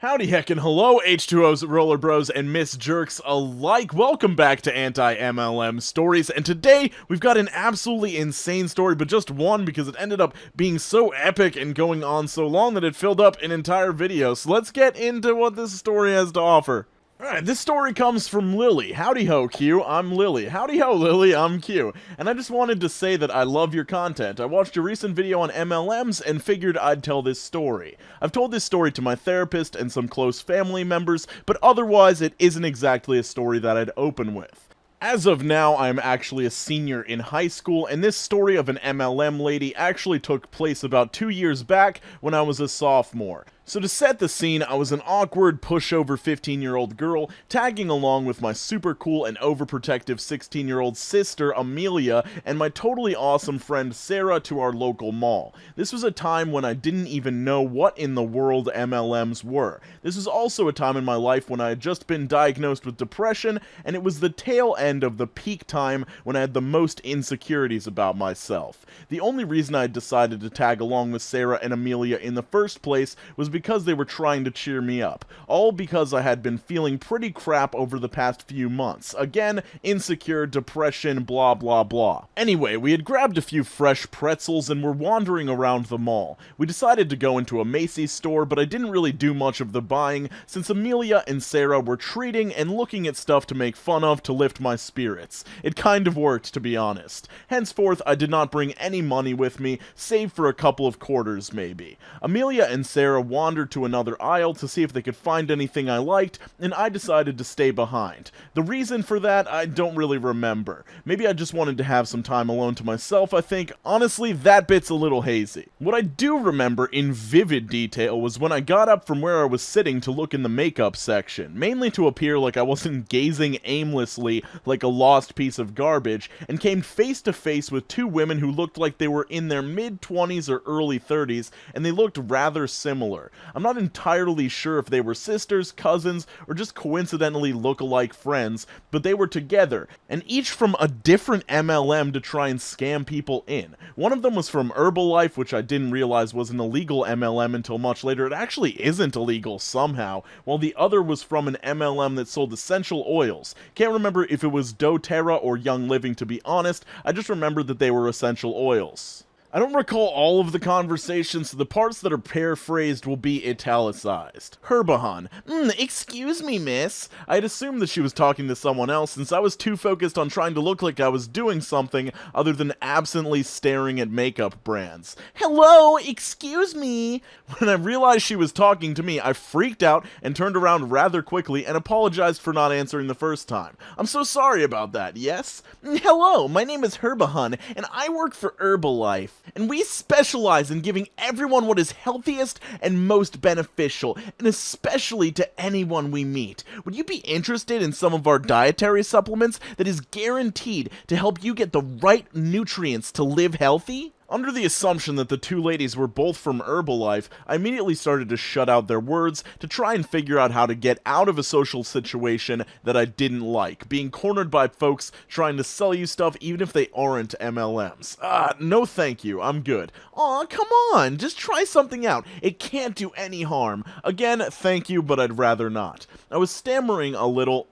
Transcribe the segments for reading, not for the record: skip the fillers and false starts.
Howdy heckin' hello H2Os, Roller Bros, and Miss Jerks alike. Welcome back to anti-MLM Stories, and today we've got an absolutely insane story, but just one because it ended up being so epic and going on so long that it filled up an entire video. So let's get into what this story has to offer. Alright, this story comes from Lily. Howdy ho, Q, I'm Lily. Howdy ho, Lily, I'm Q. And I just wanted to say that I love your content. I watched your recent video on MLMs and figured I'd tell this story. I've told this story to my therapist and some close family members, but otherwise it isn't exactly a story that I'd open with. As of now, I'm actually a senior in high school, and this story of an MLM lady actually took place about 2 years back when I was a sophomore. So to set the scene, I was an awkward, pushover 15-year-old girl tagging along with my super cool and overprotective 16-year-old sister, Amelia, and my totally awesome friend, Sarah, to our local mall. This was a time when I didn't even know what in the world MLMs were. This was also a time in my life when I had just been diagnosed with depression, and it was the tail end of the peak time when I had the most insecurities about myself. The only reason I decided to tag along with Sarah and Amelia in the first place was because they were trying to cheer me up, all because I had been feeling pretty crap over the past few months. Again, insecure, depression, blah blah blah. Anyway, we had grabbed a few fresh pretzels and were wandering around the mall. We decided to go into a Macy's store, but I didn't really do much of the buying since Amelia and Sarah were treating and looking at stuff to make fun of to lift my spirits. It kind of worked, to be honest. Henceforth, I did not bring any money with me, save for a couple of quarters maybe. Amelia and Sarah wandered to another aisle to see if they could find anything I liked, and I decided to stay behind. The reason for that, I don't really remember. Maybe I just wanted to have some time alone to myself, I think. Honestly, that bit's a little hazy. What I do remember in vivid detail was when I got up from where I was sitting to look in the makeup section, mainly to appear like I wasn't gazing aimlessly like a lost piece of garbage, and came face to face with two women who looked like they were in their mid-20s or early 30s, and they looked rather similar. I'm not entirely sure if they were sisters, cousins, or just coincidentally look-alike friends, but they were together, and each from a different MLM to try and scam people in. One of them was from Herbalife, which I didn't realize was an illegal MLM until much later. It actually isn't illegal somehow, while the other was from an MLM that sold essential oils. Can't remember if it was doTerra or Young Living, to be honest. I just remember that they were essential oils. I don't recall all of the conversations, so the parts that are paraphrased will be italicized. Herbonne. Excuse me, miss. I'd assumed that she was talking to someone else since I was too focused on trying to look like I was doing something other than absently staring at makeup brands. Hello, excuse me. When I realized she was talking to me, I freaked out and turned around rather quickly and apologized for not answering the first time. I'm so sorry about that, yes? Hello, my name is Herbonne, and I work for Herbalife. And we specialize in giving everyone what is healthiest and most beneficial, and especially to anyone we meet. Would you be interested in some of our dietary supplements that is guaranteed to help you get the right nutrients to live healthy? Under the assumption that the two ladies were both from Herbalife, I immediately started to shut out their words to try and figure out how to get out of a social situation that I didn't like, being cornered by folks trying to sell you stuff even if they aren't MLMs. No thank you, I'm good. Aw, come on, just try something out. It can't do any harm. Again, thank you, but I'd rather not. I was stammering a little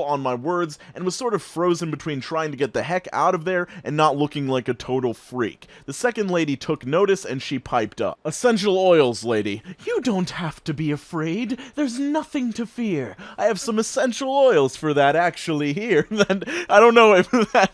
on my words and was sort of frozen between trying to get the heck out of there and not looking like a total freak. The second lady took notice and she piped up. Essential oils, lady. You don't have to be afraid. There's nothing to fear. I have some essential oils for that actually here. I don't know if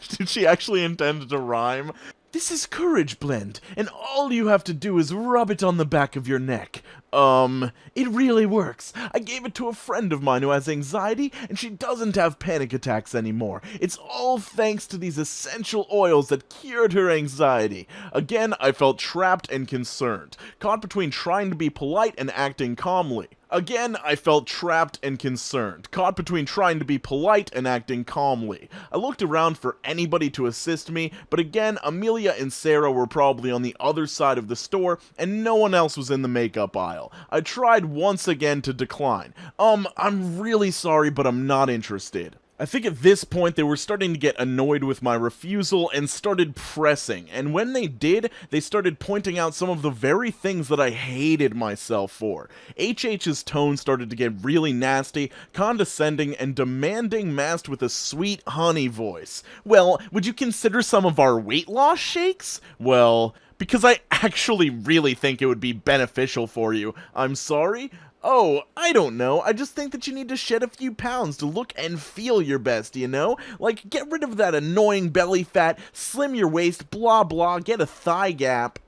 did she actually intend to rhyme? This is Courage Blend, and all you have to do is rub it on the back of your neck. It really works. I gave it to a friend of mine who has anxiety, and she doesn't have panic attacks anymore. It's all thanks to these essential oils that cured her anxiety. Again, I felt trapped and concerned, caught between trying to be polite and acting calmly. Again, I felt trapped and concerned, caught between trying to be polite and acting calmly. I looked around for anybody to assist me, but again, Amelia and Sarah were probably on the other side of the store, and no one else was in the makeup aisle. I tried once again to decline. I'm really sorry, but I'm not interested. I think at this point they were starting to get annoyed with my refusal and started pressing, and when they did, they started pointing out some of the very things that I hated myself for. HH's tone started to get really nasty, condescending, and demanding, masked with a sweet honey voice. Well, would you consider some of our weight loss shakes? Well, because I actually really think it would be beneficial for you. I'm sorry? Oh, I don't know, I just think that you need to shed a few pounds to look and feel your best, you know? Like, get rid of that annoying belly fat, slim your waist, blah blah, get a thigh gap.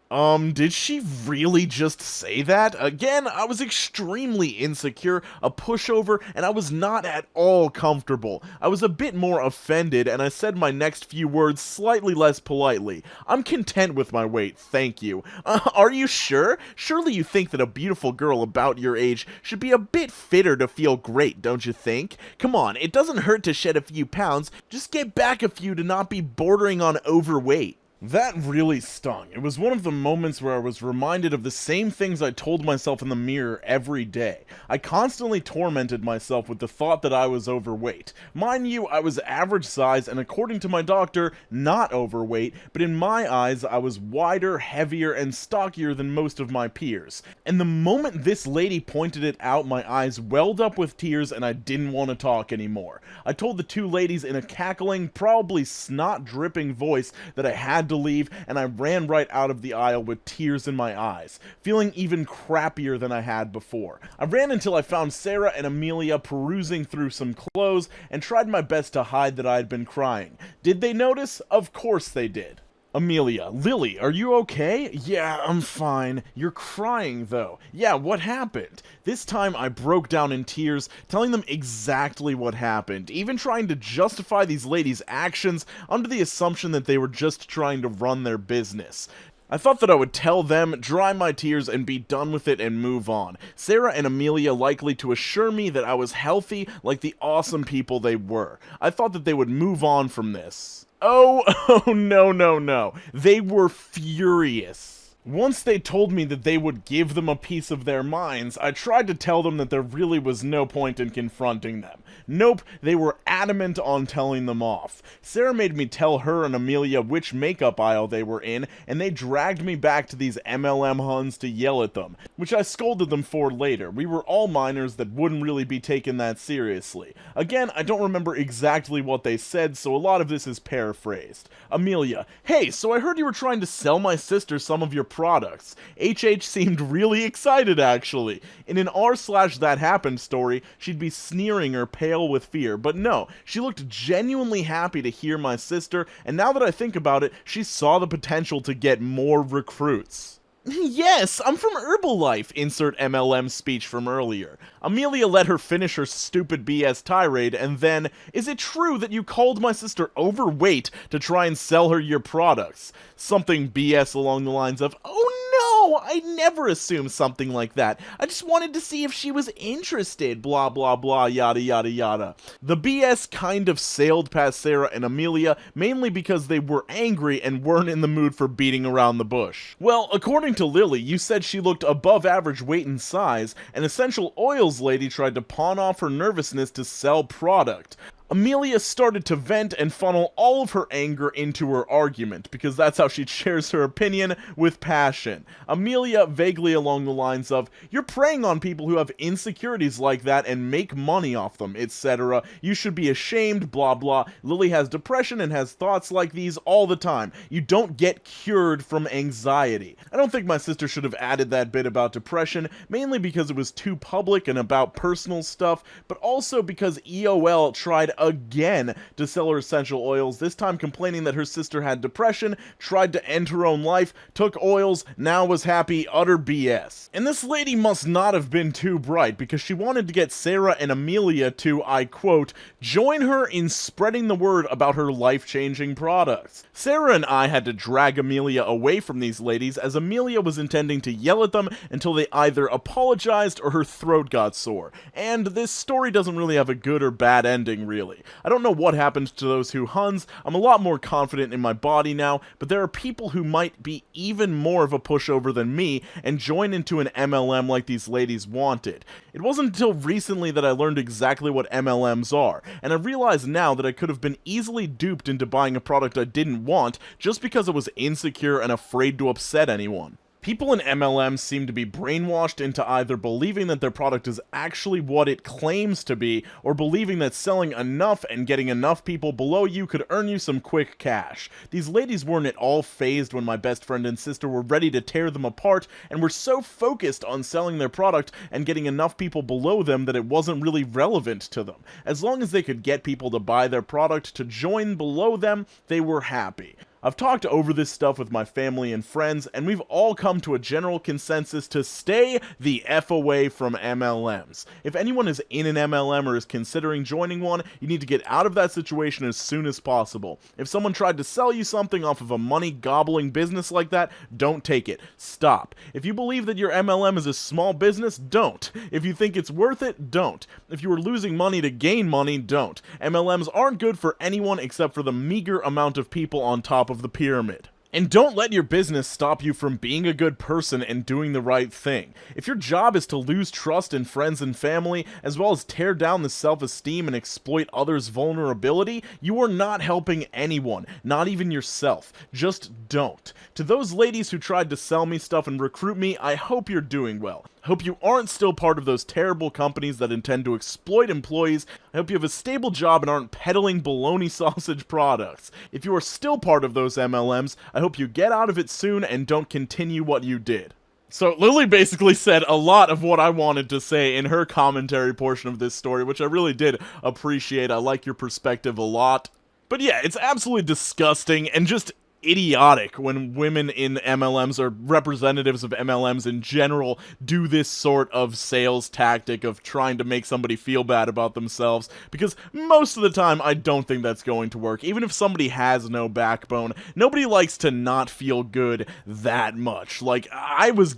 Did she really just say that? Again, I was extremely insecure, a pushover, and I was not at all comfortable. I was a bit more offended, and I said my next few words slightly less politely. I'm content with my weight, thank you. Are you sure? Surely you think that a beautiful girl about your age should be a bit fitter to feel great, don't you think? Come on, it doesn't hurt to shed a few pounds, just get back a few to not be bordering on overweight. That really stung. It was one of the moments where I was reminded of the same things I told myself in the mirror every day. I constantly tormented myself with the thought that I was overweight. Mind you, I was average size and according to my doctor, not overweight, but in my eyes, I was wider, heavier, and stockier than most of my peers. And the moment this lady pointed it out, my eyes welled up with tears and I didn't want to talk anymore. I told the two ladies in a cackling, probably snot-dripping voice that I had to leave, and I ran right out of the aisle with tears in my eyes, feeling even crappier than I had before. I ran until I found Sarah and Amelia perusing through some clothes and tried my best to hide that I had been crying. Did they notice? Of course they did. Amelia, Lily, are you okay? Yeah, I'm fine. You're crying, though. Yeah, what happened? This time I broke down in tears, telling them exactly what happened, even trying to justify these ladies' actions under the assumption that they were just trying to run their business. I thought that I would tell them, dry my tears, and be done with it and move on. Sarah and Amelia likely to assure me that I was healthy like the awesome people they were. I thought that they would move on from this. Oh, no. They were furious. Once they told me that they would give them a piece of their minds, I tried to tell them that there really was no point in confronting them. Nope, they were adamant on telling them off. Sarah made me tell her and Amelia which makeup aisle they were in, and they dragged me back to these MLM Huns to yell at them, which I scolded them for later. We were all minors that wouldn't really be taken that seriously. Again, I don't remember exactly what they said, so a lot of this is paraphrased. Amelia, hey, so I heard you were trying to sell my sister some of your products. HH seemed really excited, actually. In an r/that happened story, she'd be sneering or pale with fear, but no, she looked genuinely happy to hear my sister, and now that I think about it, she saw the potential to get more recruits. Yes, I'm from Herbalife, insert MLM speech from earlier. Amelia let her finish her stupid BS tirade, and then, is it true that you called my sister overweight to try and sell her your products? Something BS along the lines of, oh no, I never assumed something like that. I just wanted to see if she was interested, blah blah blah, yada yada yada. The BS kind of sailed past Sarah and Amelia, mainly because they were angry and weren't in the mood for beating around the bush. Well, according to Lily, you said she looked above average weight and size, and essential oils lady tried to pawn off her nervousness to sell product. Amelia started to vent and funnel all of her anger into her argument, because that's how she shares her opinion with passion. Amelia, vaguely along the lines of, you're preying on people who have insecurities like that and make money off them, etc. You should be ashamed, blah blah. Lily has depression and has thoughts like these all the time. You don't get cured from anxiety. I don't think my sister should have added that bit about depression, mainly because it was too public and about personal stuff, but also because EOL tried again to sell her essential oils, this time complaining that her sister had depression, tried to end her own life, took oils, now was happy, utter BS. And this lady must not have been too bright, because she wanted to get Sarah and Amelia to, I quote, join her in spreading the word about her life-changing products. Sarah and I had to drag Amelia away from these ladies, as Amelia was intending to yell at them until they either apologized or her throat got sore. And this story doesn't really have a good or bad ending, really. immediately. I don't know what happened to those Huns. I'm a lot more confident in my body now, but there are people who might be even more of a pushover than me and join into an MLM like these ladies wanted. It wasn't until recently that I learned exactly what MLMs are, and I realize now that I could have been easily duped into buying a product I didn't want just because I was insecure and afraid to upset anyone. People in MLMs seem to be brainwashed into either believing that their product is actually what it claims to be, or believing that selling enough and getting enough people below you could earn you some quick cash. These ladies weren't at all fazed when my best friend and sister were ready to tear them apart, and were so focused on selling their product and getting enough people below them that it wasn't really relevant to them. As long as they could get people to buy their product to join below them, they were happy. I've talked over this stuff with my family and friends, and we've all come to a general consensus to stay the F away from MLMs. If anyone is in an MLM or is considering joining one, you need to get out of that situation as soon as possible. If someone tried to sell you something off of a money-gobbling business like that, don't take it. Stop. If you believe that your MLM is a small business, don't. If you think it's worth it, don't. If you are losing money to gain money, don't. MLMs aren't good for anyone except for the meager amount of people on top of the pyramid. And don't let your business stop you from being a good person and doing the right thing. If your job is to lose trust in friends and family, as well as tear down the self-esteem and exploit others' vulnerability, you are not helping anyone, not even yourself. Just don't. To those ladies who tried to sell me stuff and recruit me, I hope you're doing well. I hope you aren't still part of those terrible companies that intend to exploit employees. I hope you have a stable job and aren't peddling bologna sausage products. If you are still part of those MLMs, I hope you get out of it soon and don't continue what you did. So Lily basically said a lot of what I wanted to say in her commentary portion of this story, which I really did appreciate. I like your perspective a lot. But yeah, it's absolutely disgusting and just idiotic when women in MLMs or representatives of MLMs in general do this sort of sales tactic of trying to make somebody feel bad about themselves, because most of the time I don't think that's going to work. Even if somebody has no backbone, nobody likes to not feel good that much. Like, I was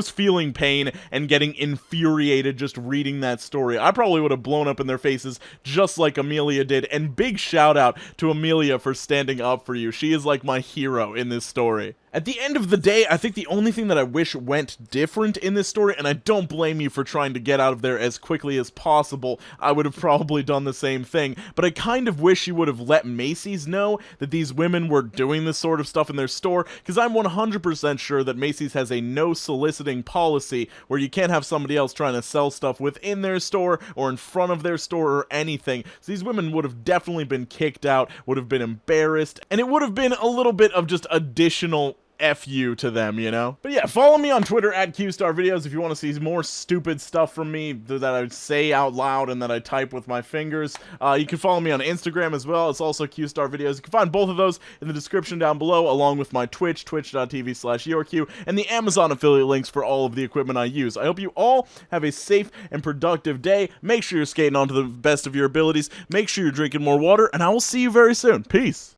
feeling pain and getting infuriated just reading that story. I probably would have blown up in their faces just like Amelia did, and big shout out to Amelia for standing up for you. She is like my hero in this story. At the end of the day, I think the only thing that I wish went different in this story, and I don't blame you for trying to get out of there as quickly as possible, I would have probably done the same thing, but I kind of wish you would have let Macy's know that these women were doing this sort of stuff in their store, because I'm 100% sure that Macy's has a no soliciting policy where you can't have somebody else trying to sell stuff within their store or in front of their store or anything. So these women would have definitely been kicked out, would have been embarrassed, and it would have been a little bit of just additional F you to them, you know? But yeah, follow me on Twitter at Quixtar Videos if you want to see more stupid stuff from me that I say out loud and that I type with my fingers. You can follow me on Instagram as well. It's also Quixtar Videos. You can find both of those in the description down below, along with my Twitch, twitch.tv/YourQ, and the Amazon affiliate links for all of the equipment I use. I hope you all have a safe and productive day. Make sure you're skating on to the best of your abilities. Make sure you're drinking more water, and I will see you very soon. Peace.